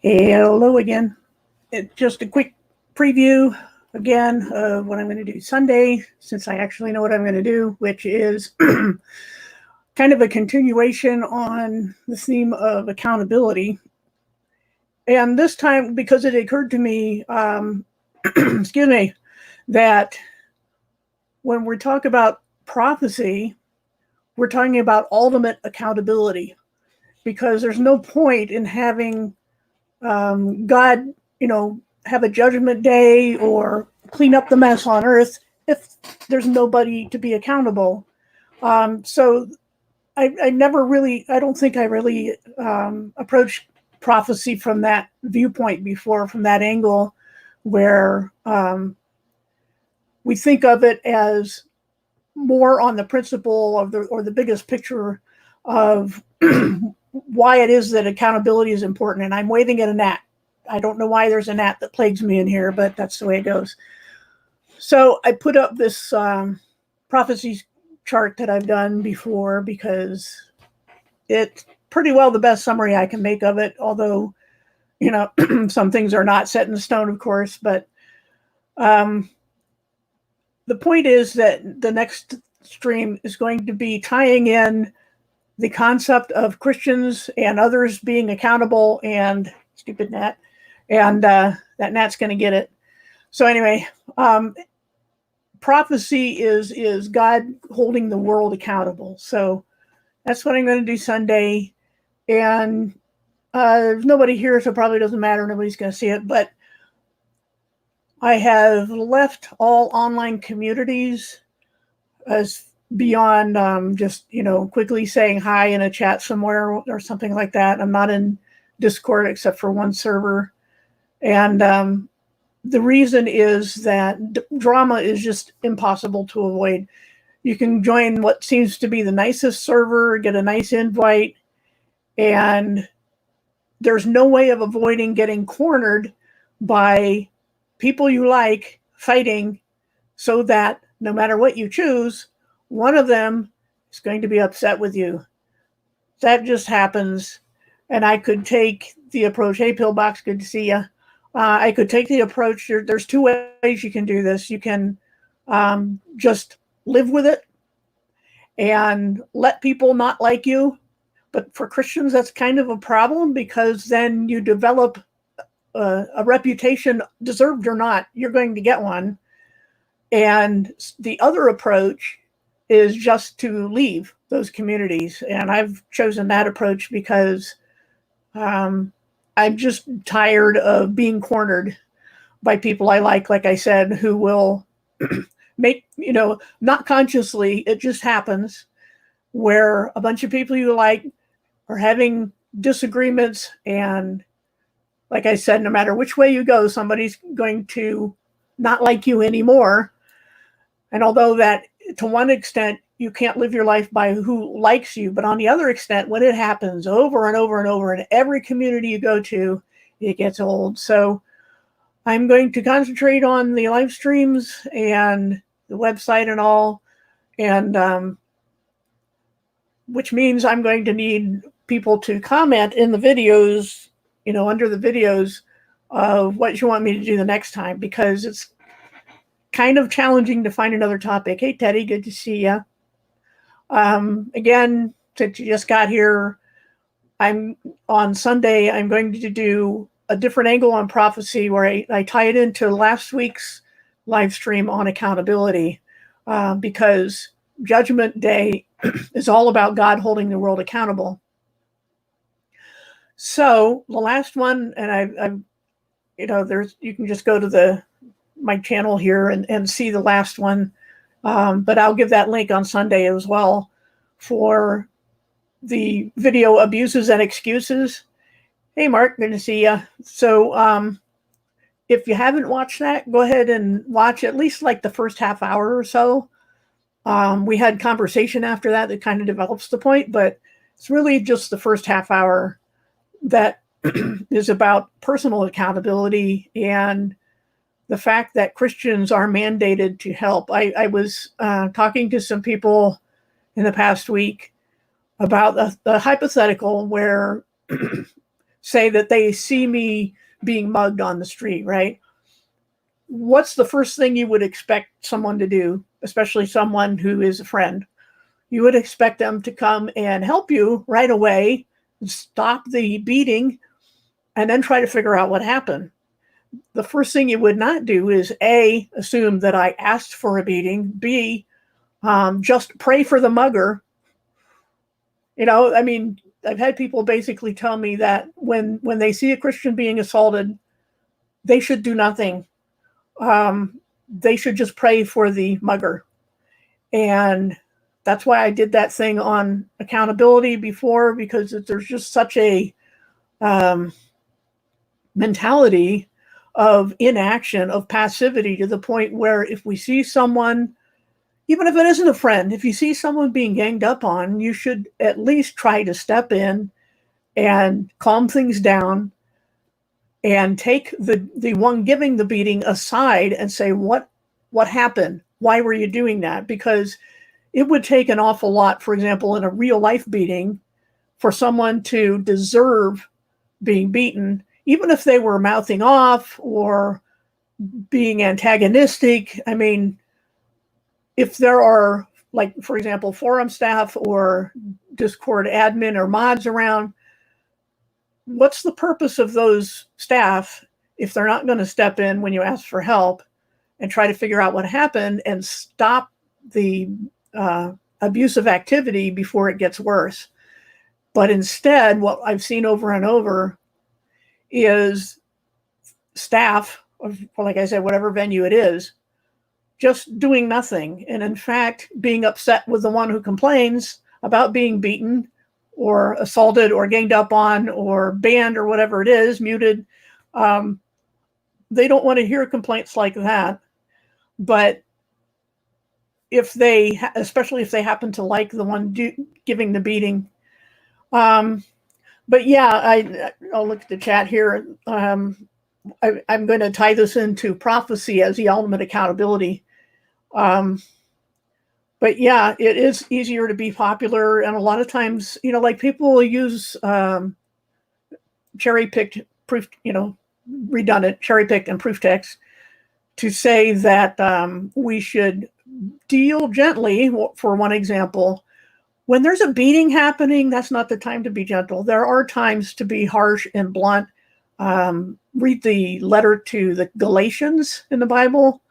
Hello again. It's just a quick preview again of what I'm going to do Sunday, since I actually know what I'm going to do, which is kind of a continuation on the theme of accountability. And this time, because it occurred to me, excuse me, that when we talk about prophecy, we're talking about ultimate accountability, because there's no point in having God, have a judgment day or clean up the mess on earth if there's nobody to be accountable. So I never really, I don't think I really approached prophecy from that viewpoint before, from that angle, where we think of it as more on the principle of the biggest picture of why it is that accountability is important. And I'm waving at a gnat. I don't know why there's a gnat that plagues me in here, but that's the way it goes. So I put up this prophecy chart that I've done before because it's pretty well the best summary I can make of it, although, some things are not set in stone, of course. But the point is that the next stream is going to be tying in the concept of Christians and others being accountable, and stupid gnat, and that gnat's going to get it. So anyway, prophecy is God holding the world accountable. So that's what I'm going to do Sunday. And there's nobody here, so it probably doesn't matter. Nobody's going to see it. But I have left all online communities as beyond just, quickly saying hi in a chat somewhere or something like that. I'm not in Discord except for one server. And the reason is that drama is just impossible to avoid. You can join what seems to be the nicest server, get a nice invite, and there's no way of avoiding getting cornered by people you like fighting, so that no matter what you choose, one of them is going to be upset with you. That just happens. And I could take the approach, hey, Pillbox, good to see you. I could take the approach, there's two ways you can do this. You can just live with it and let people not like you. But for Christians, that's kind of a problem, because then you develop a reputation, deserved or not, you're going to get one. And the other approach is just to leave those communities. And I've chosen that approach because I'm just tired of being cornered by people I like I said, who will make, not consciously, it just happens, where a bunch of people you like are having disagreements. And like I said, no matter which way you go, somebody's going to not like you anymore. And although that, to one extent, you can't live your life by who likes you, but on the other extent, when it happens over and over and over in every community you go to, it gets old. So I'm going to concentrate on the live streams and the website and all, and which means I'm going to need people to comment in the videos, under the videos, of what you want me to do the next time, because it's kind of challenging to find another topic. Hey, Teddy, good to see you. Again, since you just got here, on Sunday, I'm going to do a different angle on prophecy, where I tie it into last week's live stream on accountability, because Judgment Day is all about God holding the world accountable. So the last one, and you can just go to my channel here and see the last one. But I'll give that link on Sunday as well, for the video Abuses and Excuses. Hey, Mark, good to see you. So if you haven't watched that, go ahead and watch at least like the first half hour or so. We had conversation after that kind of develops the point, but it's really just the first half hour that is about personal accountability and the fact that Christians are mandated to help. I was talking to some people in the past week about the hypothetical where say that they see me being mugged on the street, right? What's the first thing you would expect someone to do, especially someone who is a friend? You would expect them to come and help you right away, stop the beating, and then try to figure out what happened. The first thing you would not do is A, assume that I asked for a beating, B, just pray for the mugger. I mean, I've had people basically tell me that when they see a Christian being assaulted, they should do nothing. They should just pray for the mugger. And that's why I did that thing on accountability before, because there's just such a mentality of inaction, of passivity, to the point where if we see someone, even if it isn't a friend, if you see someone being ganged up on, you should at least try to step in and calm things down and take the one giving the beating aside and say, what happened? Why were you doing that? Because it would take an awful lot, for example, in a real life beating, for someone to deserve being beaten, even if they were mouthing off or being antagonistic. I mean, if there are, like, for example, forum staff or Discord admin or mods around, what's the purpose of those staff if they're not going to step in when you ask for help and try to figure out what happened and stop the abusive activity before it gets worse? But instead, what I've seen over and over is staff, like I said, whatever venue it is, just doing nothing. And in fact, being upset with the one who complains about being beaten or assaulted or ganged up on or banned or whatever it is, muted. They don't want to hear complaints like that. But especially if they happen to like the one giving the beating. But yeah, I'll look at the chat here. I'm going to tie this into prophecy as the ultimate accountability. But yeah, it is easier to be popular. And a lot of times, like, people will use cherry-picked proof, redundant, cherry-picked and proof text to say that we should deal gently. For one example, when there's a beating happening, that's not the time to be gentle. There are times to be harsh and blunt. Read the letter to the Galatians in the Bible,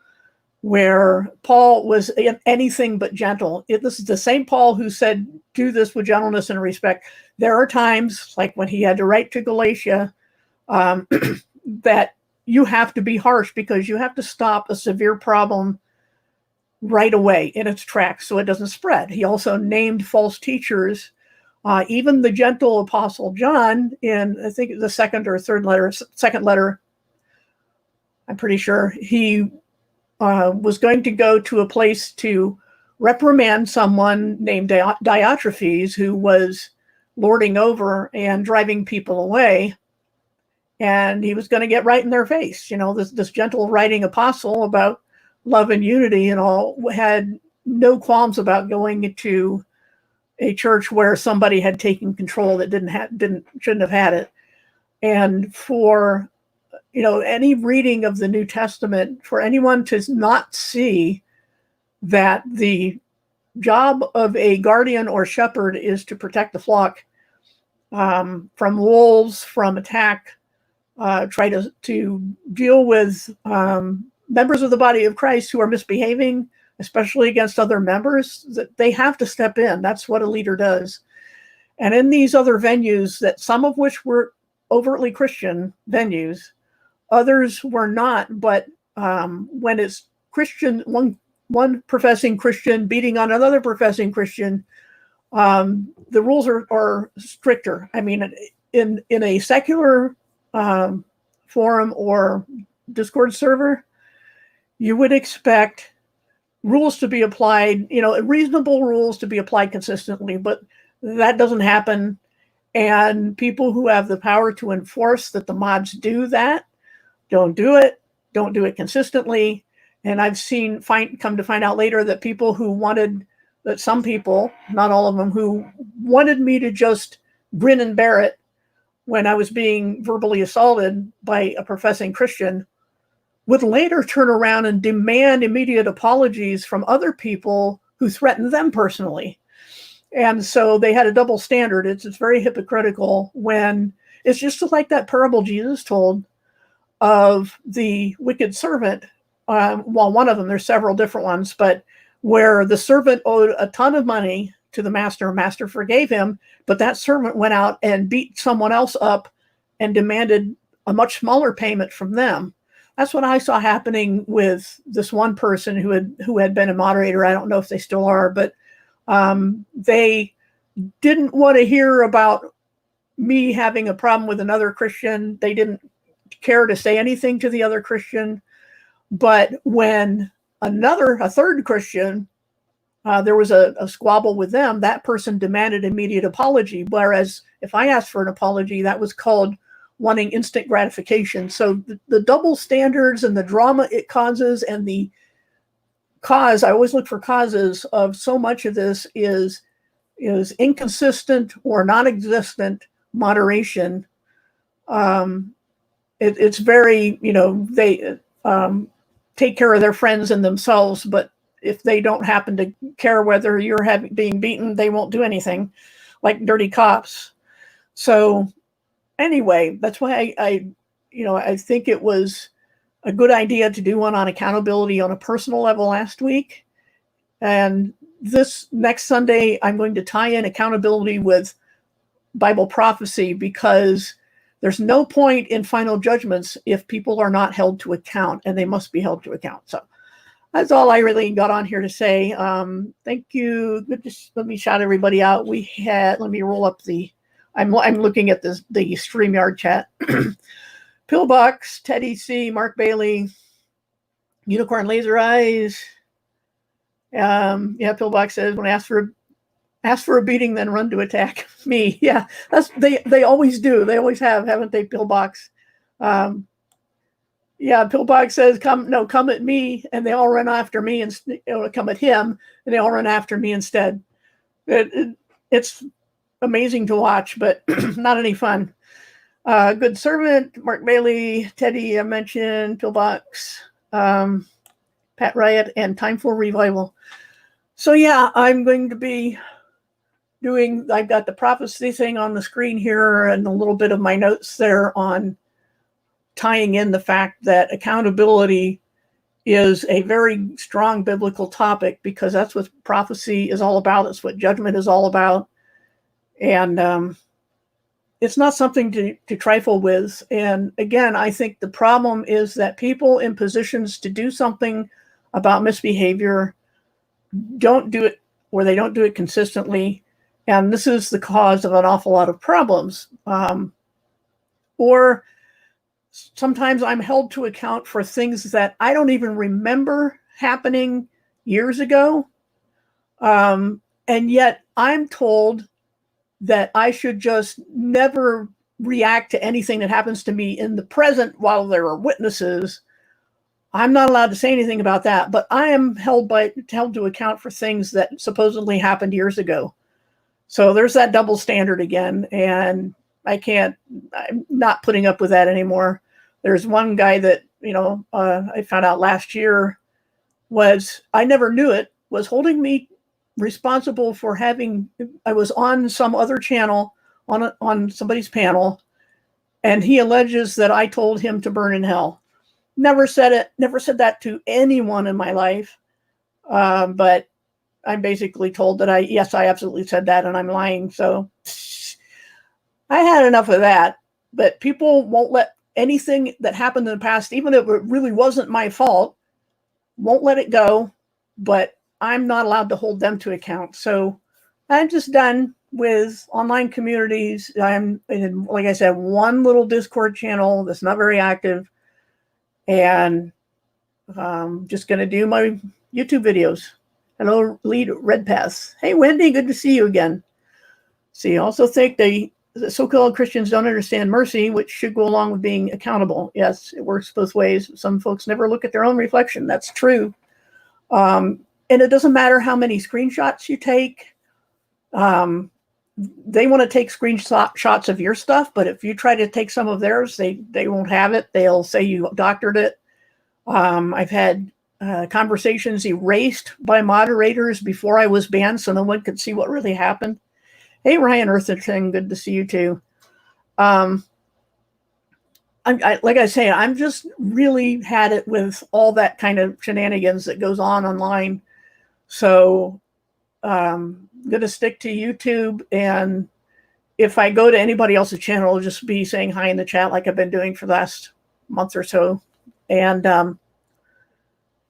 where Paul was anything but gentle. This is the same Paul who said, do this with gentleness and respect. There are times, like when he had to write to Galatia, that you have to be harsh, because you have to stop a severe problem right away in its tracks so it doesn't spread. He also named false teachers. Even the gentle Apostle John, in, I think, the second letter, I'm pretty sure, he was going to go to a place to reprimand someone named Diotrephes, who was lording over and driving people away. And he was going to get right in their face. This gentle writing apostle about love and unity and all had no qualms about going to a church where somebody had taken control that shouldn't have had it. And for any reading of the New Testament, for anyone to not see that the job of a guardian or shepherd is to protect the flock from wolves, from attack, try to deal with members of the body of Christ who are misbehaving, especially against other members, that they have to step in. That's what a leader does. And in these other venues, that some of which were overtly Christian venues, others were not. But when it's Christian, one professing Christian beating on another professing Christian, the rules are stricter. I mean, in a secular forum or Discord server, you would expect rules to be applied, reasonable rules to be applied consistently, but that doesn't happen. And people who have the power to enforce that the mods do that don't do it consistently. And I've come to find out later that some people, not all of them, who wanted me to just grin and bear it, when I was being verbally assaulted by a professing Christian, would later turn around and demand immediate apologies from other people who threatened them personally. And so they had a double standard. It's very hypocritical when it's just like that parable Jesus told of the wicked servant. Well, one of them, there's several different ones, but where the servant owed a ton of money to the master, master forgave him, but that servant went out and beat someone else up and demanded a much smaller payment from them. That's what I saw happening with this one person who had been a moderator. I don't know if they still are, but they didn't want to hear about me having a problem with another Christian. They didn't care to say anything to the other Christian. But when a third Christian, there was a squabble with them, that person demanded immediate apology. Whereas if I asked for an apology, that was called wanting instant gratification. So the double standards and the drama it causes, and the cause, I always look for causes of so much of this is inconsistent or non-existent moderation. It's very, they take care of their friends and themselves, but if they don't happen to care whether you're being beaten, they won't do anything, like dirty cops. So anyway, that's why I think it was a good idea to do one on accountability on a personal level last week. And this next Sunday, I'm going to tie in accountability with Bible prophecy, because there's no point in final judgments if people are not held to account, and they must be held to account. So that's all I really got on here to say. Thank you. Just let me shout everybody out. Let me roll up I'm looking at the StreamYard chat. Pillbox, Teddy C, Mark Bailey, Unicorn Laser Eyes. Pillbox says, when asked for a beating, then run to attack me. Yeah, they always do. They always have, haven't they, Pillbox? Pillbox says, come at me, and they all run after me, and come at him, and they all run after me instead. It's amazing to watch, but not any fun. Good Servant, Mark Bailey, Teddy, I mentioned, Pillbox, Pat Riot, and Time for Revival. So yeah, I'm going to be I've got the prophecy thing on the screen here, and a little bit of my notes there on tying in the fact that accountability is a very strong biblical topic, because that's what prophecy is all about. It's what judgment is all about. And it's not something to trifle with. And again, I think the problem is that people in positions to do something about misbehavior don't do it, or they don't do it consistently. And this is the cause of an awful lot of problems. Or sometimes I'm held to account for things that I don't even remember happening years ago. And yet I'm told that I should just never react to anything that happens to me in the present while there are witnesses. I'm not allowed to say anything about that, but I am held to account for things that supposedly happened years ago. So there's that double standard again, and I'm not putting up with that anymore. There's one guy that, I found out last year I never knew it, was holding me responsible for I was on some other channel on somebody's panel, and he alleges that I told him to burn in hell. Never said it, never said that to anyone in my life. But I'm basically told that I absolutely said that, and I'm lying. So I had enough of that. But people won't let anything that happened in the past, even if it really wasn't my fault, won't let it go. But I'm not allowed to hold them to account. So I'm just done with online communities. I'm in, like I said, one little Discord channel that's not very active, and just going to do my YouTube videos. Hello, Lead Red Pass. Hey, Wendy, good to see you again. See, I also think the so-called Christians don't understand mercy, which should go along with being accountable. Yes, it works both ways. Some folks never look at their own reflection. That's true. And it doesn't matter how many screenshots you take. they want to take screenshots of your stuff, but if you try to take some of theirs, they won't have it. They'll say you doctored it. I've had conversations erased by moderators before I was banned, so no one could see what really happened. Hey, Ryan Eartherton, good to see you too. Like I say, I'm just really had it with all that kind of shenanigans that goes on online. So I'm going to stick to YouTube, and if I go to anybody else's channel, I'll just be saying hi in the chat like I've been doing for the last month or so, and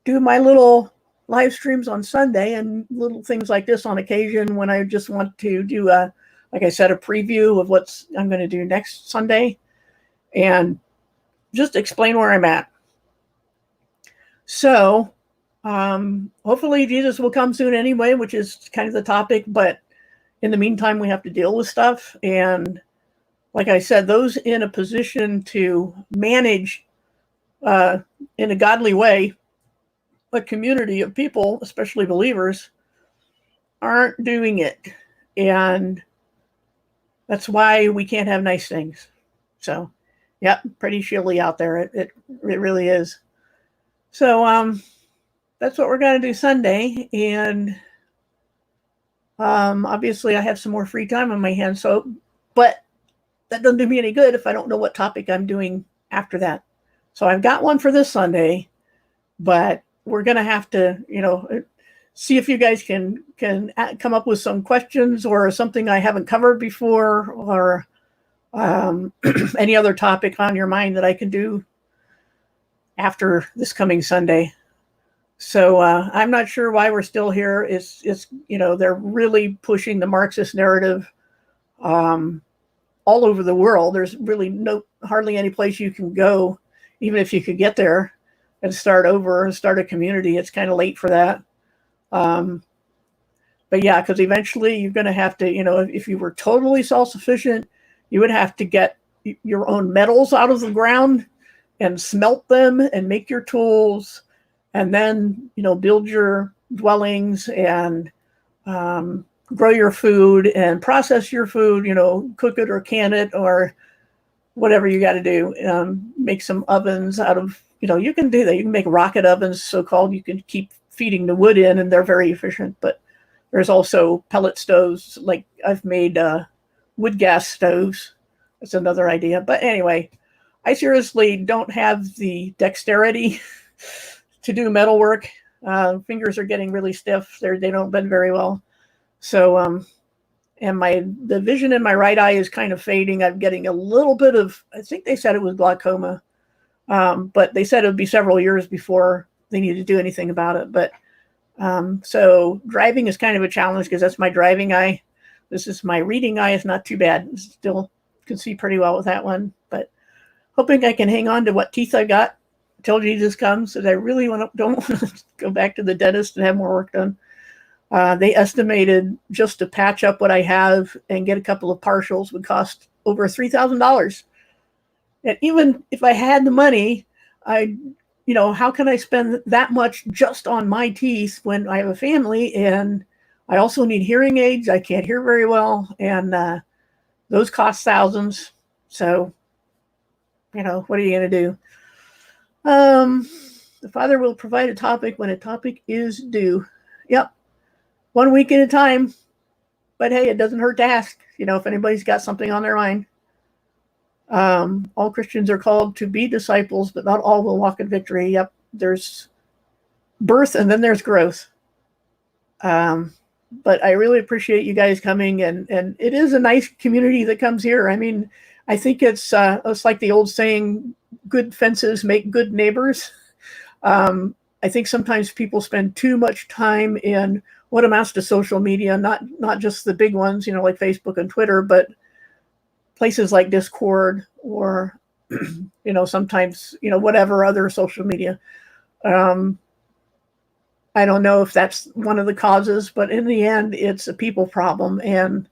do my little live streams on Sunday and little things like this on occasion when I just want to do like I said, a preview of what I'm going to do next Sunday and just explain where I'm at. So hopefully Jesus will come soon anyway, which is kind of the topic, but in the meantime, we have to deal with stuff. And like I said, those in a position to manage in a godly way a community of people, especially believers, aren't doing it. And that's why we can't have nice things. So, yeah, pretty shilly out there. It really is. So that's what we're going to do Sunday. And obviously, I have some more free time on my hands. So, but that doesn't do me any good if I don't know what topic I'm doing after that. So I've got one for this Sunday, but we're going to have to, see if you guys can come up with some questions or something I haven't covered before, or any other topic on your mind that I can do after this coming Sunday. So I'm not sure why we're still here. It's they're really pushing the Marxist narrative all over the world. There's really hardly any place you can go, even if you could get there and start over and start a community. It's kind of late for that. But yeah, because eventually you're going to have to, if you were totally self-sufficient, you would have to get your own metals out of the ground and smelt them and make your tools, and then, build your dwellings and grow your food and process your food, cook it or can it or whatever you got to do. Make some ovens out of, you can do that. You can make rocket ovens, so-called. You can keep feeding the wood in, and they're very efficient. But there's also pellet stoves. Like I've made wood gas stoves. That's another idea. But anyway, I seriously don't have the dexterity to do metal work. Fingers are getting really stiff. They don't bend very well. So, and the vision in my right eye is kind of fading. I'm getting a little bit of, I think they said it was glaucoma, but they said it would be several years before they need to do anything about it. But so driving is kind of a challenge because that's my driving eye. This is my reading eye. It's not too bad. Still can see pretty well with that one, but hoping I can hang on to what teeth I got until Jesus comes, because I really don't want to go back to the dentist and have more work done. They estimated just to patch up what I have and get a couple of partials would cost over $3,000. And even if I had the money, how can I spend that much just on my teeth when I have a family and I also need hearing aids? I can't hear very well, and those cost thousands. So, what are you going to do? The Father will provide a topic when a topic is due. Yep. 1 week at a time. But hey, it doesn't hurt to ask, if anybody's got something on their mind. All Christians are called to be disciples, but not all will walk in victory. Yep. There's birth and then there's growth. But I really appreciate you guys coming, and it is a nice community that comes here. I mean, I think it's like the old saying, good fences make good neighbors. I think sometimes people spend too much time in what amounts to social media, not just the big ones, like Facebook and Twitter, but places like Discord or, sometimes, whatever other social media. I don't know if that's one of the causes, but in the end, it's a people problem, and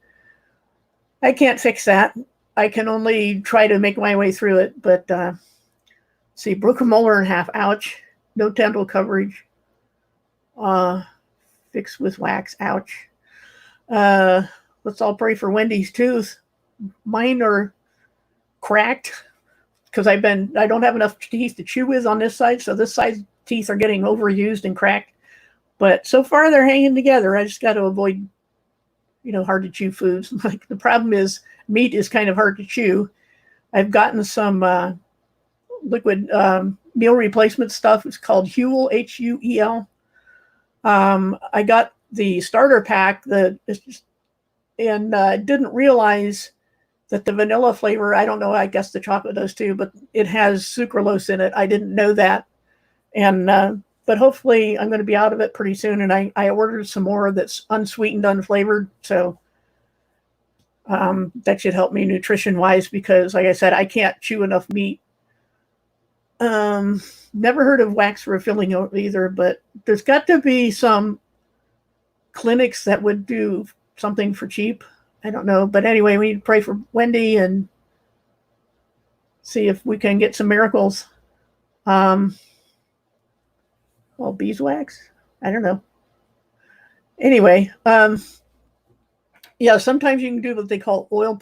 I can't fix that. I can only try to make my way through it. But see, broke a molar in half. Ouch. No dental coverage. Fixed with wax. Ouch. let's all pray for Wendy's tooth. Mine are cracked because I don't have enough teeth to chew with on this side, so this side's teeth are getting overused and cracked. But so far they're hanging together. I just got to avoid, hard to chew foods. Like the problem is meat is kind of hard to chew. I've gotten some liquid meal replacement stuff. It's called Huel, Huel. I got the starter pack and didn't realize that the vanilla flavor, I don't know, I guess the chocolate does too, but it has sucralose in it. I didn't know that. And but hopefully I'm going to be out of it pretty soon. And I ordered some more that's unsweetened, unflavored. So that should help me nutrition-wise because, like I said, I can't chew enough meat. Never heard of wax refilling either, but there's got to be some clinics that would do something for cheap. I don't know. But anyway, we need to pray for Wendy and see if we can get some miracles. Well, beeswax? I don't know. Anyway, yeah, sometimes you can do what they call oil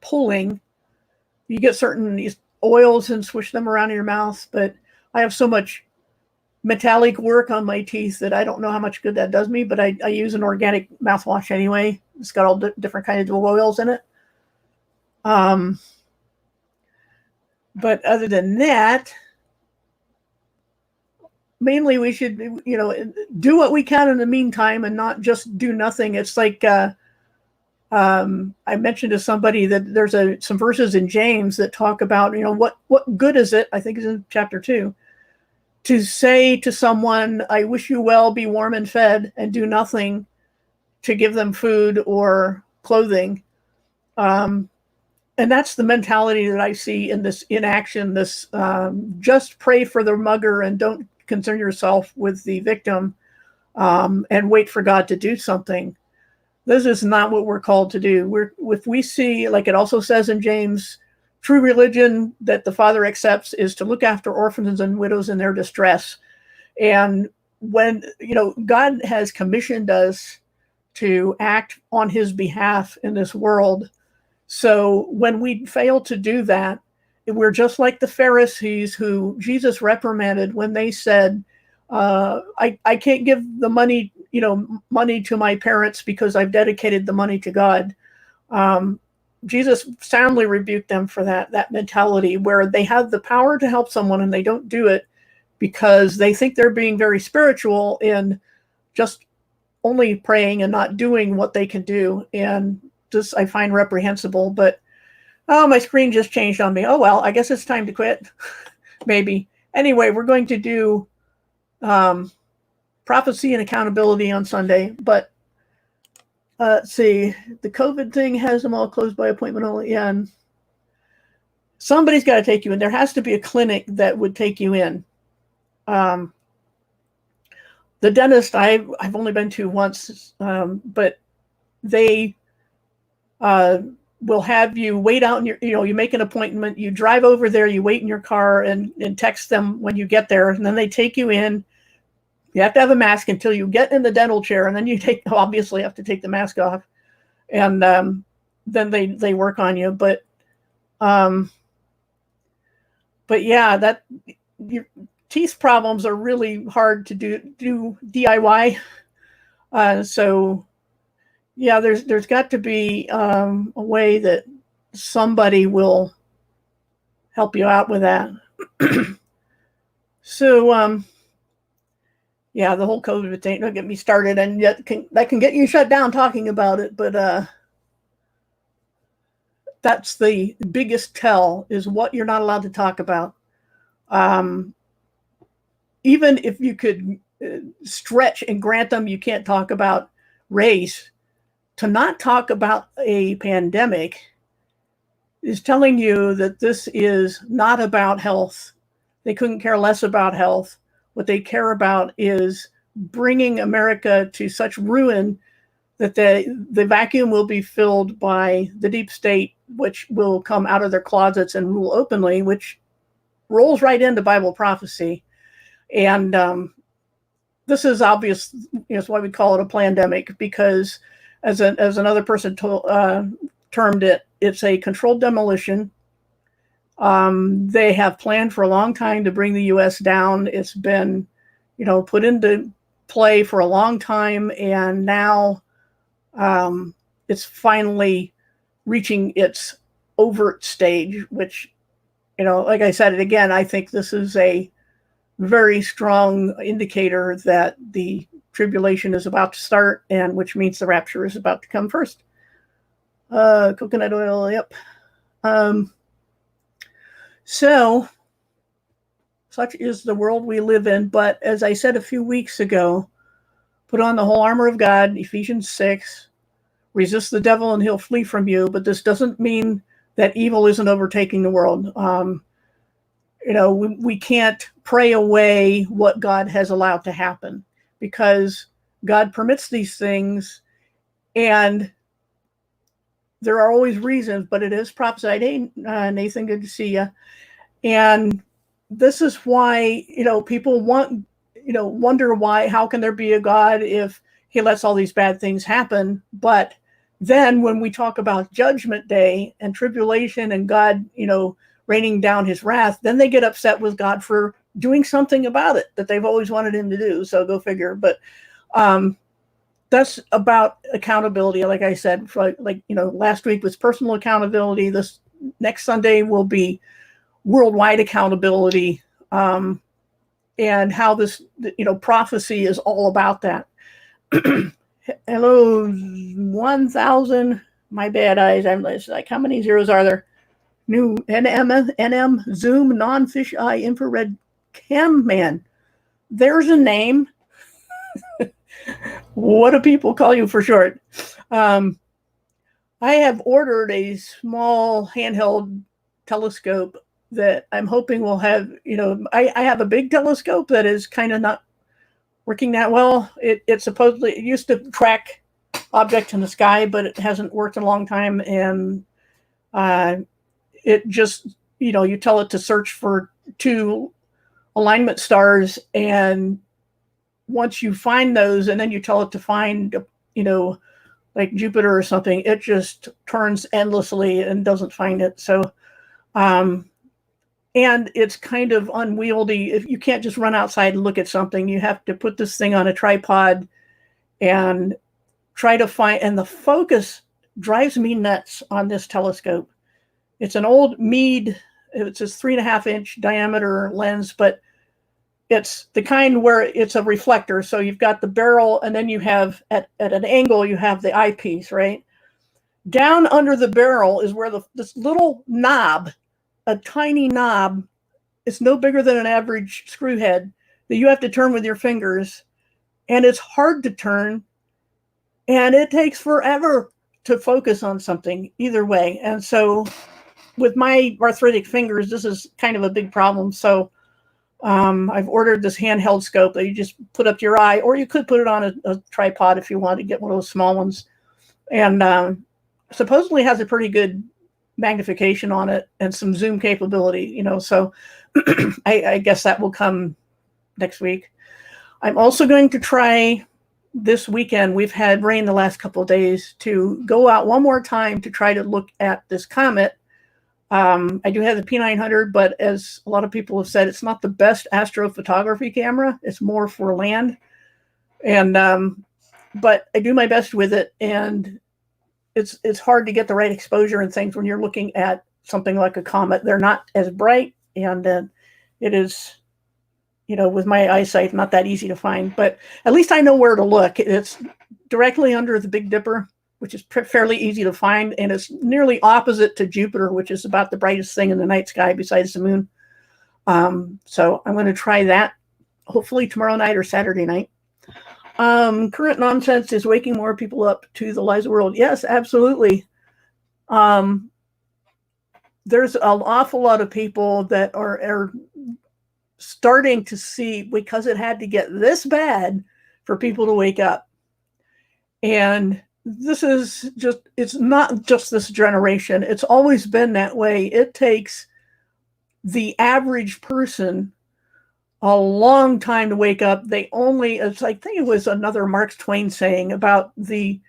pulling. You get certain oils and swish them around in your mouth, but I have so much metallic work on my teeth that I don't know how much good that does me, but I use an organic mouthwash anyway. It's got all different kinds of oils in it. But other than that, mainly we should, do what we can in the meantime and not just do nothing. It's like I mentioned to somebody that there's some verses in James that talk about, what good is it, I think it's in chapter 2, to say to someone, I wish you well, be warm and fed, and do nothing to give them food or clothing. And that's the mentality that I see in action, this just pray for the mugger and don't concern yourself with the victim and wait for God to do something. This is not what we're called to do. If we see, like it also says in James, true religion that the Father accepts is to look after orphans and widows in their distress. And when, God has commissioned us to act on his behalf in this world. So when we fail to do that, we're just like the Pharisees who Jesus reprimanded when they said, I can't give the money to my parents because I've dedicated the money to God. Jesus soundly rebuked them for that mentality where they have the power to help someone and they don't do it because they think they're being very spiritual in just only praying and not doing what they can do. And this I find reprehensible, but oh, my screen just changed on me. Oh, well, I guess it's time to quit. Maybe. Anyway, we're going to do prophecy and accountability on Sunday. But let's see. The COVID thing has them all closed by appointment only. Yeah, and somebody's got to take you in. There has to be a clinic that would take you in. The dentist, I've only been to once, but they will have you wait out in you make an appointment, you drive over there, you wait in your car and text them when you get there. And then they take you in. You have to have a mask until you get in the dental chair. And then you obviously have to take the mask off. And then they work on you. But yeah, your teeth problems are really hard to do DIY. So yeah, there's got to be a way that somebody will help you out with that. So yeah, the whole COVID thing, don't get me started, and yet that can get you shut down talking about it. But that's the biggest tell, is what you're not allowed to talk about. Even if you could stretch and grant them you can't talk about race, to not talk about a pandemic is telling you that this is not about health. They couldn't care less about health. What they care about is bringing America to such ruin that the vacuum will be filled by the deep state, which will come out of their closets and rule openly, which rolls right into Bible prophecy. And this is obvious. That's why we call it a plandemic, because as another person termed it, it's a controlled demolition. They have planned for a long time to bring the U.S. down. It's been, put into play for a long time, and now it's finally reaching its overt stage, which, like I said it again, I think this is a very strong indicator that the tribulation is about to start, and which means the rapture is about to come first. Coconut oil, yep. So, such is the world we live in. But as I said a few weeks ago, put on the whole armor of God, Ephesians 6, resist the devil and he'll flee from you. But this doesn't mean that evil isn't overtaking the world. We can't pray away what God has allowed to happen, because God permits these things, and there are always reasons, but it is prophesied. Hey, Nathan, good to see you. And this is why, people wonder why, how can there be a God if he lets all these bad things happen? But then when we talk about Judgment Day and tribulation and God, raining down his wrath, then they get upset with God for doing something about it that they've always wanted him to do. So go figure. But that's about accountability. Like I said, last week was personal accountability. This next Sunday will be worldwide accountability, and how this, prophecy is all about that. Hello, 1,000. My bad eyes. I'm like, how many zeros are there? New NM Zoom non-fisheye infrared cam man. There's a name. What do people call you for short? I have ordered a small handheld telescope that I'm hoping will have, I have a big telescope that is kind of not working that well. It used to track objects in the sky, but it hasn't worked in a long time. And it just, you tell it to search for 2 alignment stars, and once you find those, and then you tell it to find, like Jupiter or something, it just turns endlessly and doesn't find it. So, and it's kind of unwieldy. If you can't just run outside and look at something, you have to put this thing on a tripod and try to find, and the focus drives me nuts on this telescope. It's an old Meade, it's a 3.5-inch diameter lens, but it's the kind where it's a reflector. So you've got the barrel, and then you have, at an angle, you have the eyepiece, right? Down under the barrel is where this little knob, a tiny knob, it's no bigger than an average screw head, that you have to turn with your fingers. And it's hard to turn, and it takes forever to focus on something either way. And so with my arthritic fingers, this is kind of a big problem. So I've ordered this handheld scope that you just put up to your eye, or you could put it on a tripod if you want to get one of those small ones. And supposedly has a pretty good magnification on it and some zoom capability, so I guess that will come next week. I'm also going to try this weekend. We've had rain the last couple of days, to go out one more time to try to look at this comet. I do have the P900, but as a lot of people have said, it's not the best astrophotography camera. It's more for land. And but I do my best with it, and it's hard to get the right exposure and things when you're looking at something like a comet. They're not as bright, and it is, with my eyesight, not that easy to find. But at least I know where to look. It's directly under the Big Dipper, which is fairly easy to find, and it's nearly opposite to Jupiter, which is about the brightest thing in the night sky besides the moon. So I'm going to try that, hopefully tomorrow night or Saturday night. Current nonsense is waking more people up to the lies of the world. Yes, absolutely. There's an awful lot of people that are starting to see, because it had to get this bad for people to wake up. And this is just, it's not just this generation. It's always been that way. It takes the average person a long time to wake up. I think it was another Mark Twain saying about the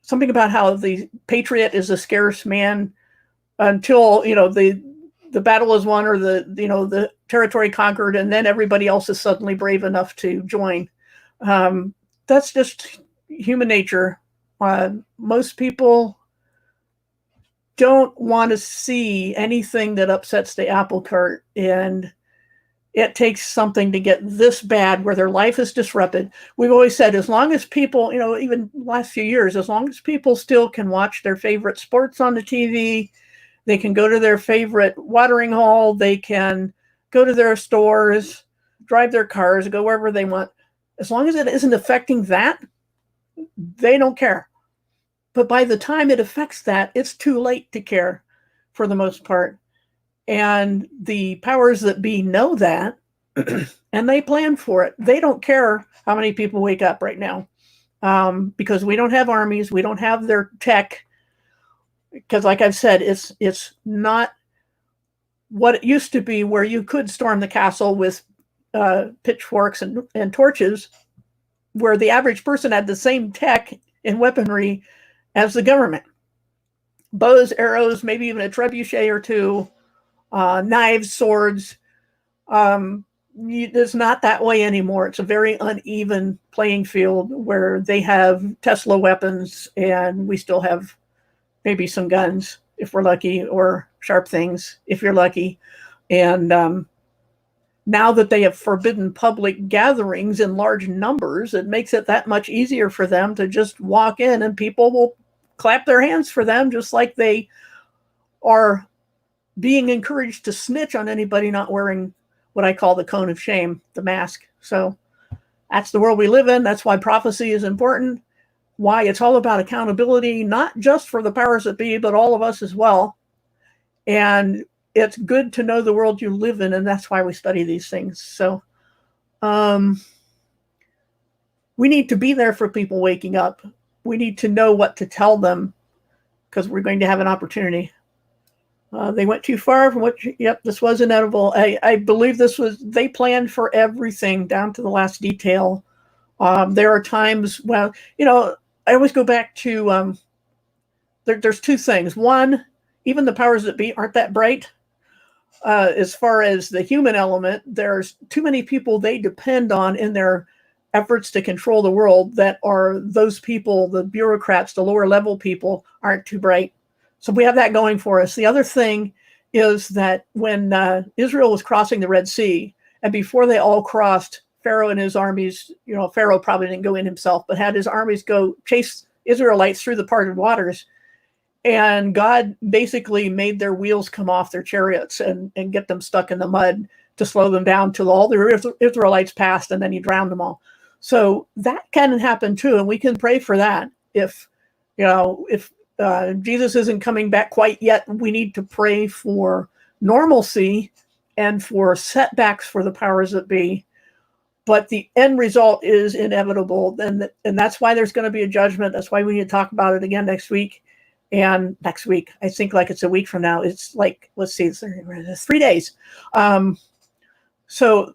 something about how the patriot is a scarce man until, the battle is won, or the territory conquered, and then everybody else is suddenly brave enough to join. That's just human nature. Most people don't want to see anything that upsets the apple cart, and it takes something to get this bad where their life is disrupted. We've always said, as long as people, even the last few years, as long as people still can watch their favorite sports on the TV, they can go to their favorite watering hole, they can go to their stores, drive their cars, go wherever they want. As long as it isn't affecting that, they don't care. But by the time it affects that, it's too late to care for the most part. And the powers that be know that, and they plan for it. They don't care how many people wake up right now, because we don't have armies, we don't have their tech. Because like I've said, it's not what it used to be, where you could storm the castle with pitchforks and torches, where the average person had the same tech and weaponry as the government. Bows, arrows, maybe even a trebuchet or two, knives, swords. It's not that way anymore. It's a very uneven playing field where they have Tesla weapons and we still have maybe some guns if we're lucky, or sharp things if you're lucky. And now that they have forbidden public gatherings in large numbers, it makes it that much easier for them to just walk in and people will clap their hands for them, just like they are being encouraged to snitch on anybody not wearing what I call the cone of shame, the mask. So that's the world we live in. That's why prophecy is important. Why it's all about accountability, not just for the powers that be, but all of us as well. And it's good to know the world you live in, and that's why we study these things. So we need to be there for people waking up. We need to know what to tell them, because we're going to have an opportunity. They went too far from what, yep, this was inevitable. I believe they planned for everything down to the last detail. There are times, well, I always go back to, there's two things. One, even the powers that be aren't that bright. As far as the human element, there's too many people they depend on in their efforts to control the world that are those people, the bureaucrats, the lower level people, aren't too bright. So we have that going for us. The other thing is that when Israel was crossing the Red Sea, and before they all crossed, Pharaoh and his armies, Pharaoh probably didn't go in himself, but had his armies go chase Israelites through the parted waters. And God basically made their wheels come off their chariots and get them stuck in the mud to slow them down till all the Israelites passed, and then he drowned them all. So that can happen too, and we can pray for that. If Jesus isn't coming back quite yet, we need to pray for normalcy and for setbacks for the powers that be. But the end result is inevitable, and that's why there's going to be a judgment. That's why we need to talk about it again next week. And next week, I think like it's a week from now. It's like, let's see, it's 3 days. So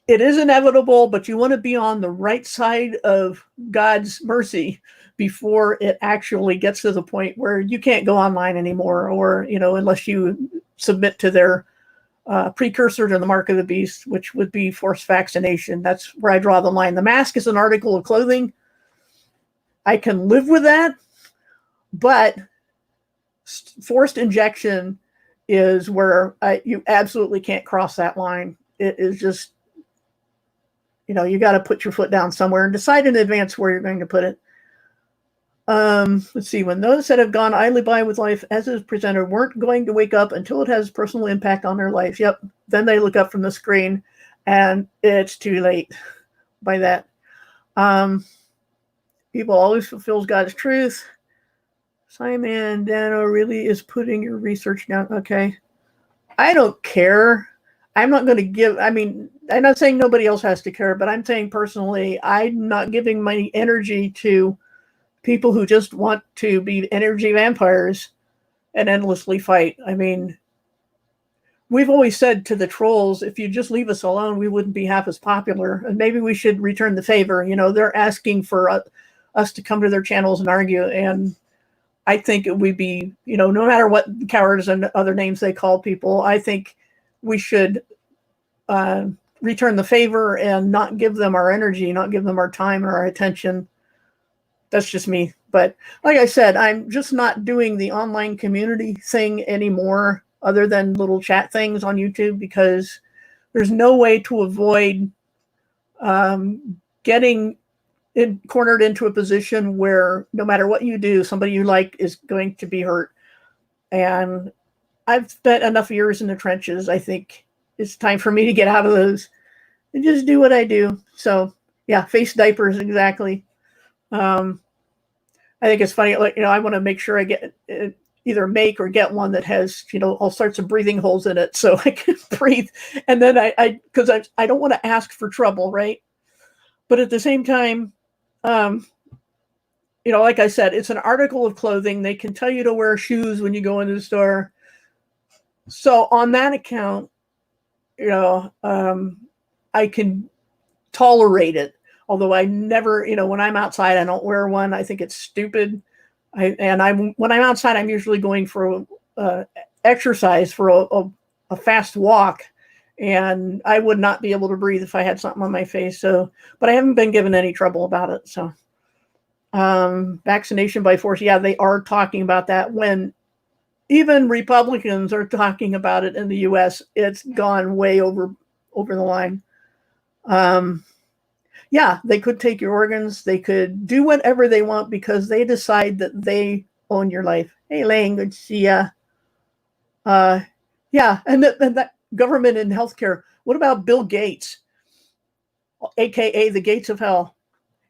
it is inevitable, but you want to be on the right side of God's mercy before it actually gets to the point where you can't go online anymore, or, unless you submit to their precursor to the mark of the beast, which would be forced vaccination. That's where I draw the line. The mask is an article of clothing. I can live with that, but forced injection is where you absolutely can't cross that line. It is just, you got to put your foot down somewhere and decide in advance where you're going to put it. Let's see, when those that have gone idly by with life as is presented weren't going to wake up until it has personal impact on their life. Yep. Then they look up from the screen and it's too late by that. People always fulfills God's truth. Simon Dano really is putting your research down. Okay. I don't care. I'm not going to give, I'm not saying nobody else has to care, but I'm saying personally, I'm not giving my energy to people who just want to be energy vampires and endlessly fight. We've always said to the trolls, if you just leave us alone, we wouldn't be half as popular, and maybe we should return the favor. They're asking for us to come to their channels and argue. And I think it would be, no matter what cowards and other names they call people, I think we should return the favor and not give them our energy, not give them our time or our attention. That's just me. But like I said, I'm just not doing the online community thing anymore, other than little chat things on YouTube, because there's no way to avoid getting cornered into a position where no matter what you do, somebody you like is going to be hurt. And I've spent enough years in the trenches. I think it's time for me to get out of those and just do what I do. So yeah, face diapers, exactly. I think it's funny. Like, I want to make sure I get either make or get one that has, all sorts of breathing holes in it, so I can breathe. And then because I don't want to ask for trouble, right? But at the same time, like I said, it's an article of clothing. They can tell you to wear shoes when you go into the store. So on that account, I can tolerate it. Although I never, when I'm outside, I don't wear one. I think it's stupid. When I'm outside, I'm usually going for exercise, for a fast walk, and I would not be able to breathe if I had something on my face. So, but I haven't been given any trouble about it. So, vaccination by force, yeah, they are talking about that. When even Republicans are talking about it in the U.S., it's gone way over the line. Yeah, they could take your organs. They could do whatever they want because they decide that they own your life. Hey, Lang, good to see ya. Yeah, and that government and healthcare. What about Bill Gates, aka the gates of hell?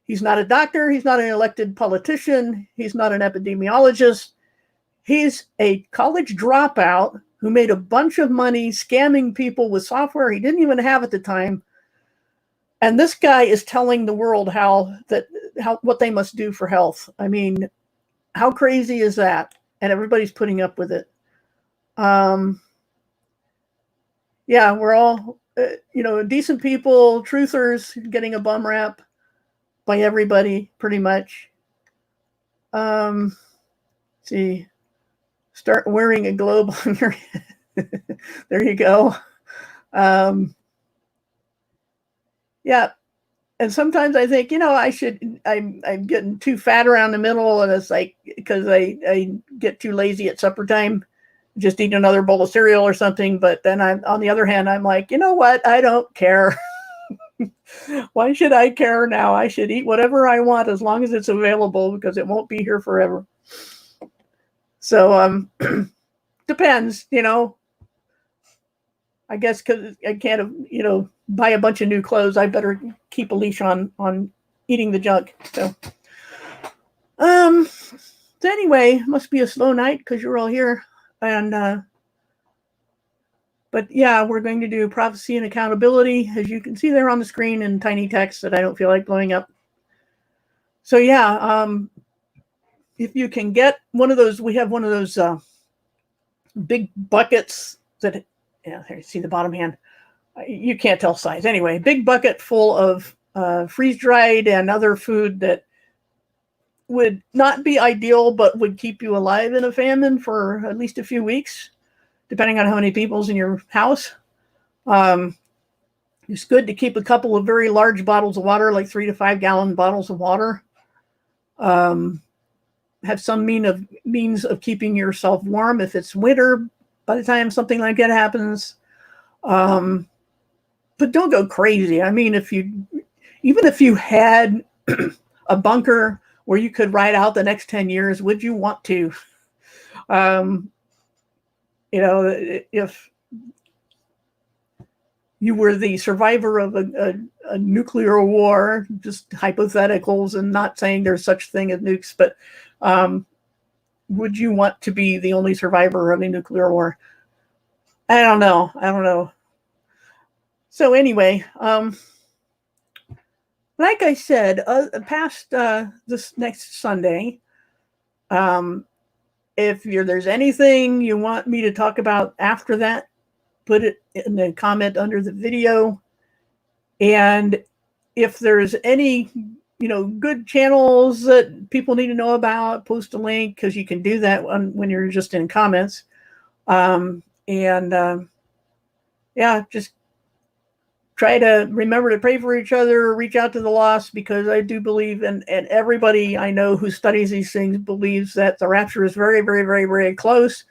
He's not a doctor. He's not an elected politician. He's not an epidemiologist. He's a college dropout who made a bunch of money scamming people with software he didn't even have at the time. And this guy is telling the world what they must do for health. I mean, how crazy is that? And everybody's putting up with it. Yeah, we're all, decent people, truthers, getting a bum rap by everybody, pretty much. Let's see, start wearing a globe on your head. There you go. Yeah. And sometimes I think, I'm getting too fat around the middle, and it's like, because I get too lazy at supper time, just eat another bowl of cereal or something. But then on the other hand, I'm like, you know what? I don't care. Why should I care now? I should eat whatever I want as long as it's available, because it won't be here forever. So, depends, I guess, because I can't, buy a bunch of new clothes. I better keep a leash on eating the junk. So anyway, must be a slow night because you're all here. And but yeah, we're going to do prophecy and accountability, as you can see there on the screen in tiny text that I don't feel like blowing up. So yeah, if you can get one of those, we have one of those big buckets that, yeah, there you see the bottom hand. You can't tell size. Anyway, big bucket full of freeze-dried and other food that would not be ideal, but would keep you alive in a famine for at least a few weeks, depending on how many people's in your house. It's good to keep a couple of very large bottles of water, like 3 to 5 gallon bottles of water. Have some means of keeping yourself warm if it's winter by the time something like that happens. But don't go crazy. I mean, even if you had a bunker where you could ride out the next 10 years, would you want to? If you were the survivor of a nuclear war, just hypotheticals and not saying there's such thing as nukes, but would you want to be the only survivor of a nuclear war? I don't know. So anyway, like I said, past this next Sunday, if there's anything you want me to talk about after that, put it in the comment under the video. And if there's any, good channels that people need to know about, post a link, because you can do that when you're just in comments. Just try to remember to pray for each other, reach out to the lost, because I do believe, and everybody I know who studies these things believes that the rapture is very, very, very, very close.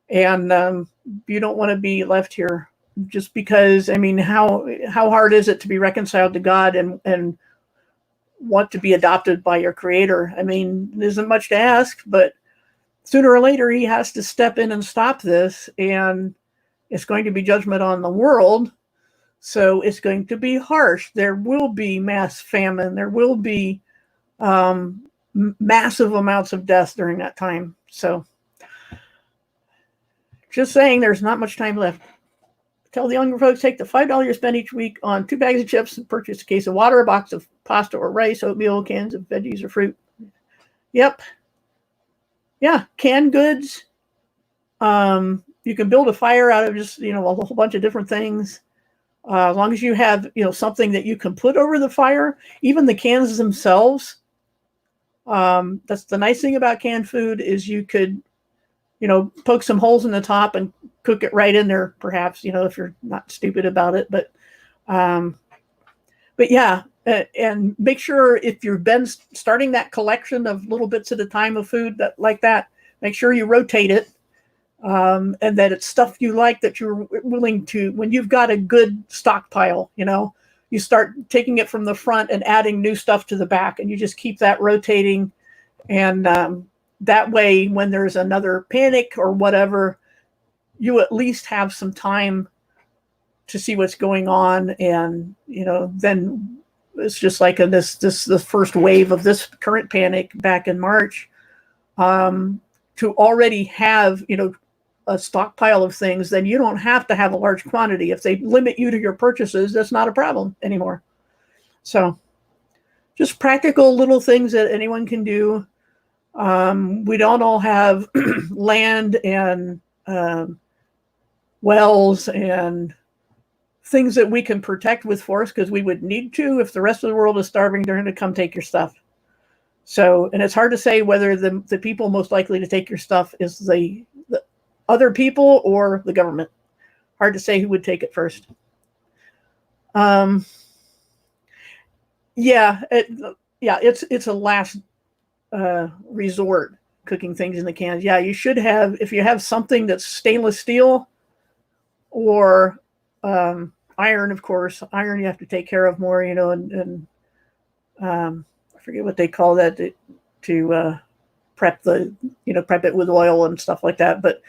And you don't want to be left here just because, how hard is it to be reconciled to God and want to be adopted by your creator? It isn't much to ask, but sooner or later he has to step in and stop this, and it's going to be judgment on the world. So it's going to be harsh. There will be mass famine. There will be massive amounts of death during that time. So just saying, there's not much time left. Tell the younger folks, take the $5 you spend each week on 2 bags of chips and purchase a case of water, a box of pasta or rice, oatmeal, cans of veggies or fruit. Yep. Yeah, canned goods. You can build a fire out of just, a whole bunch of different things. As long as you have, something that you can put over the fire, even the cans themselves. That's the nice thing about canned food is you could, poke some holes in the top and cook it right in there, perhaps, if you're not stupid about it. But yeah, and make sure if you've been starting that collection of little bits at a time of food like that, make sure you rotate it. And that it's stuff you like that you're willing to, when you've got a good stockpile, you start taking it from the front and adding new stuff to the back, and you just keep that rotating. And that way, when there's another panic or whatever, you at least have some time to see what's going on. And, then it's just like the first wave of this current panic back in March, to already have, a stockpile of things, then you don't have to have a large quantity. If they limit you to your purchases, that's not a problem anymore. So just practical little things that anyone can do. We don't all have land and wells and things that we can protect with force, because we would need to. If the rest of the world is starving, they're going to come take your stuff. So, and it's hard to say whether the people most likely to take your stuff is the other people or the government. Hard to say who would take it first. It's a last resort, cooking things in the cans. Yeah, you should have, if you have something that's stainless steel or iron, of course. Iron you have to take care of more, and I forget what they call that to prep it with oil and stuff like that. But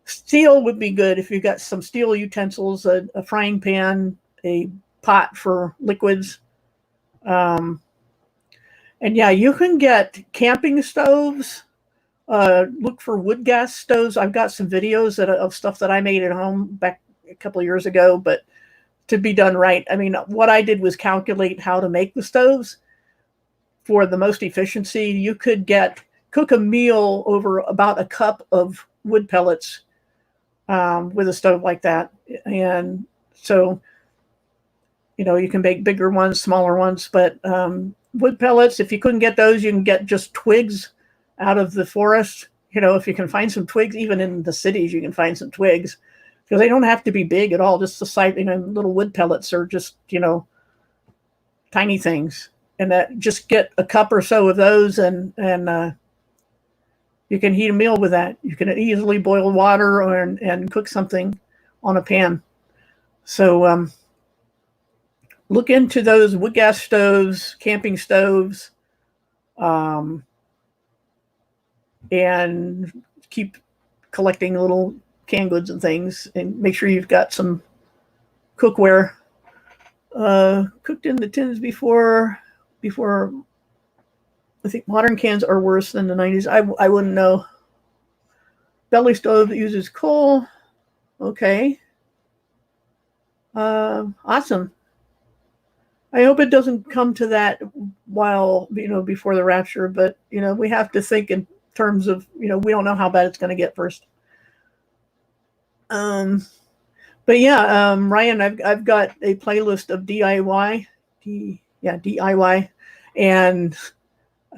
steel would be good if you've got some steel utensils, a frying pan, a pot for liquids. And yeah, you can get camping stoves. Look for wood gas stoves. I've got some videos of stuff that I made at home back a couple of years ago, but to be done right. What I did was calculate how to make the stoves for the most efficiency. You could cook a meal over about a cup of wood pellets with a stove like that. And so, you can make bigger ones, smaller ones, but wood pellets, if you couldn't get those, you can get just twigs out of the forest. If you can find some twigs, even in the cities, you can find some twigs, because they don't have to be big at all. Just the size, little wood pellets are just, tiny things. And that, just get a cup or so of those, and you can heat a meal with that. You can easily boil water and cook something on a pan. So look into those wood gas stoves, camping stoves, and keep collecting little canned goods and things, and make sure you've got some cookware cooked in the tins before. I think modern cans are worse than the 90s. I wouldn't know. Belly stove that uses coal. Okay. Awesome. I hope it doesn't come to that while, before the rapture, but, we have to think in terms of, we don't know how bad it's going to get first. But yeah, Ryan, I've got a playlist of DIY, DIY, and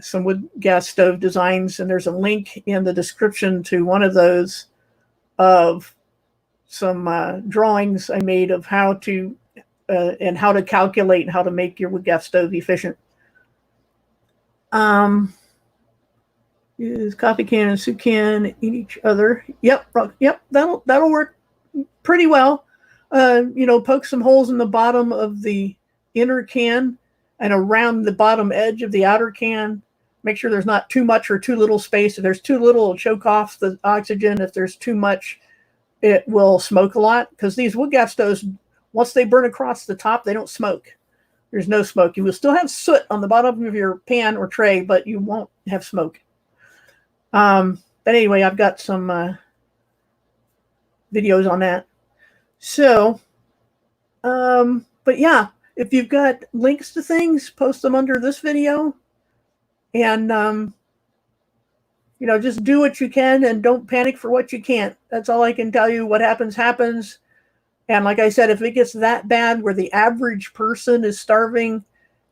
some wood gas stove designs. And there's a link in the description to one of those of some drawings I made of how to and how to calculate and how to make your wood gas stove efficient. Use coffee can and soup can in each other. Yep, that'll work pretty well. Poke some holes in the bottom of the inner can and around the bottom edge of the outer can. Make sure there's not too much or too little space. If there's too little, it'll choke off the oxygen. If there's too much, it will smoke a lot, because these wood gas stoves, once they burn across the top, they don't smoke. There's no smoke. You will still have soot on the bottom of your pan or tray, but you won't have smoke. But anyway, I've got some videos on that. So, but yeah, if you've got links to things, post them under this video. And, just do what you can and don't panic for what you can't. That's all I can tell you. What happens, happens. And like I said, if it gets that bad where the average person is starving,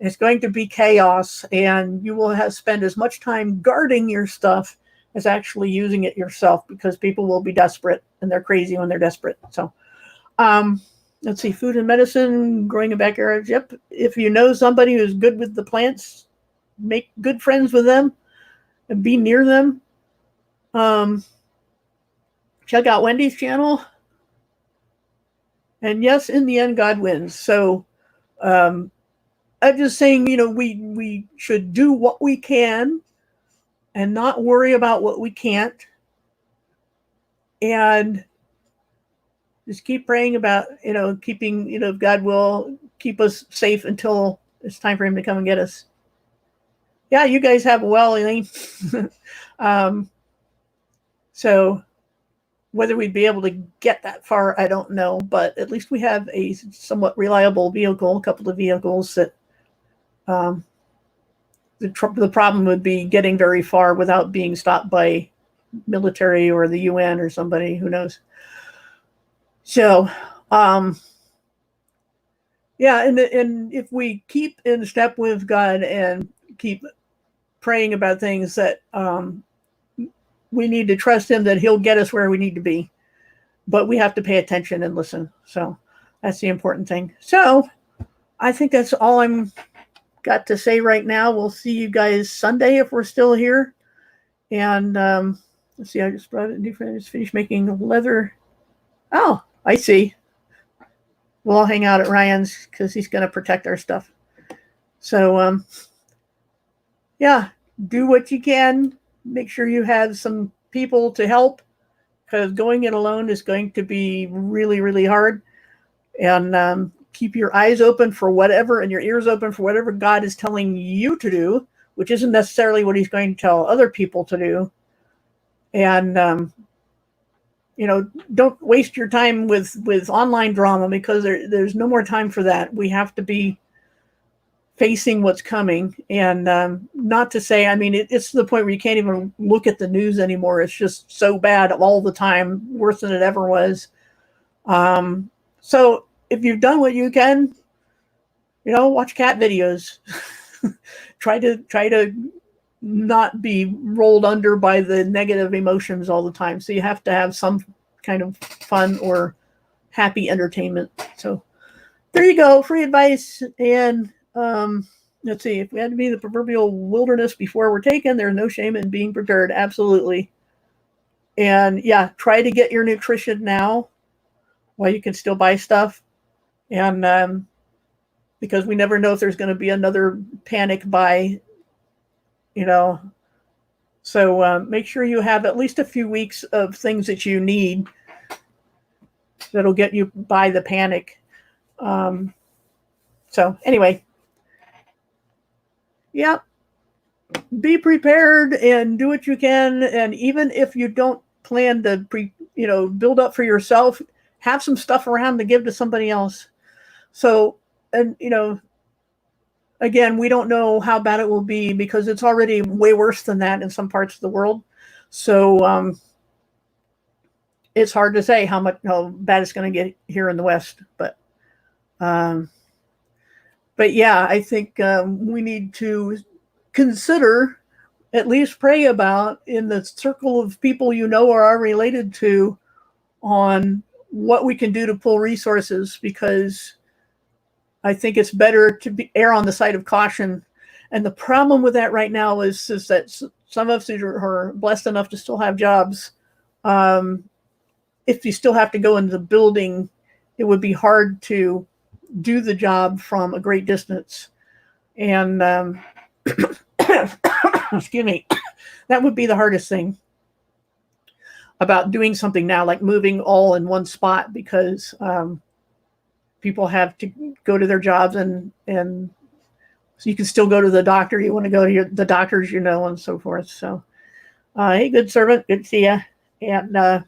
it's going to be chaos, and you will have spend as much time guarding your stuff as actually using it yourself, because people will be desperate, and they're crazy when they're desperate. So, let's see, food and medicine, growing in backyards. Yep. If you know somebody who's good with the plants, make good friends with them and be near them. Check out Wendy's channel. And yes, in the end, God wins. So I'm just saying, we should do what we can and not worry about what we can't. And just keep praying about, keeping, God will keep us safe until it's time for him to come and get us. Yeah, you guys have a well, Elaine. So whether we'd be able to get that far, I don't know. But at least we have a somewhat reliable vehicle, a couple of vehicles that the problem would be getting very far without being stopped by military or the UN or somebody, who knows. So, yeah, and if we keep in step with God and keep praying about things, that we need to trust him that he'll get us where we need to be. But we have to pay attention and listen. So that's the important thing. So I think that's all I'm got to say right now. We'll see you guys Sunday if we're still here. And let's see, I just brought it. New friends finished making leather. Oh, I see. We'll all hang out at Ryan's because he's going to protect our stuff. So, yeah, do what you can. Make sure you have some people to help, because going it alone is going to be really, really hard. And keep your eyes open for whatever, and your ears open for whatever God is telling you to do, which isn't necessarily what he's going to tell other people to do. And, don't waste your time with online drama, because there's no more time for that. We have to be facing what's coming. And not to say, it's to the point where you can't even look at the news anymore. It's just so bad all the time, worse than it ever was. So if you've done what you can, watch cat videos. try to not be rolled under by the negative emotions all the time. So you have to have some kind of fun or happy entertainment. So there you go, free advice. And let's see, if we had to be the proverbial wilderness before we're taken, there's no shame in being prepared. Absolutely. And yeah, try to get your nutrition now while you can still buy stuff. And because we never know if there's going to be another panic buy, So make sure you have at least a few weeks of things that you need that'll get you by the panic. So anyway, yeah, be prepared and do what you can. And even if you don't plan to build up for yourself, have some stuff around to give to somebody else. So, and again, we don't know how bad it will be, because it's already way worse than that in some parts of the world. So it's hard to say how bad it's going to get here in the West. But But yeah, I think we need to consider, at least pray about, in the circle of people you know or are related to, on what we can do to pull resources, because I think it's better to err on the side of caution. And the problem with that right now is that some of us who are blessed enough to still have jobs, if you still have to go into the building, it would be hard to do the job from a great distance. And excuse me, that would be the hardest thing about doing something now, like moving all in one spot, because people have to go to their jobs, and so you can still go to the doctor you want to go to, the doctors, and so forth. So, hey, good servant, good to see you. And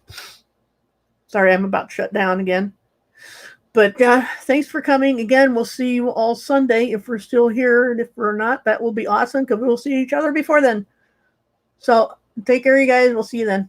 sorry, I'm about to shut down again. But thanks for coming again. We'll see you all Sunday if we're still here, and if we're not, that will be awesome, because we'll see each other before then. So take care, you guys. We'll see you then.